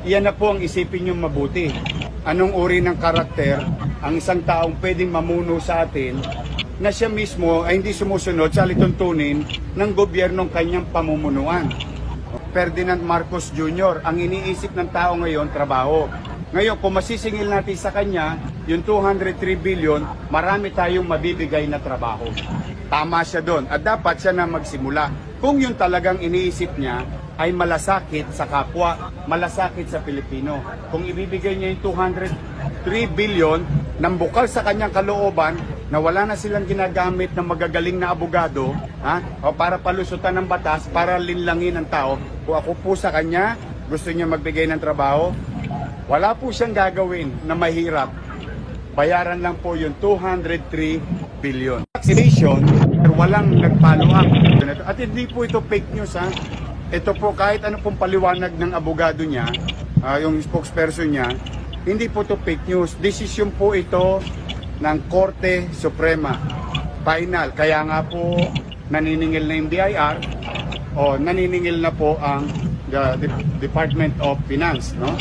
Iyan na po ang isipin nyo mabuti. Anong uri ng karakter ang isang taong pwedeng mamuno sa atin na siya mismo ay hindi sumusunod sa lituntunin ng gobyernong kanyang pamumunuan. Ferdinand Marcos Jr., ang iniisip ng tao ngayon, trabaho. Ngayon, kung masisingil natin sa kanya, yung 203 billion, marami tayong mabibigay na trabaho. Tama siya doon at dapat siya na magsimula. Kung yung talagang iniisip niya ay malasakit sa kapwa, malasakit sa Pilipino. Kung ibibigay niya yung 203 billion nang bukal sa kanyang kalooban na wala na silang ginagamit ng magagaling na abogado o para palusutan ng batas, para linlangin ang tao, kung ako po sa kanya, gusto niya magbigay ng trabaho, wala po siyang gagawin na mahirap. Bayaran lang po yung 203 billion. Vaccination, walang nag-follow up. At hindi po ito fake news Ito po kahit ano pong paliwanag ng abogado niya, yung spokesperson niya, hindi po ito fake news. Desisyon po ito ng Korte Suprema. Final. Kaya nga po naniningil na yung BIR o naniningil na po ang the Department of Finance, no?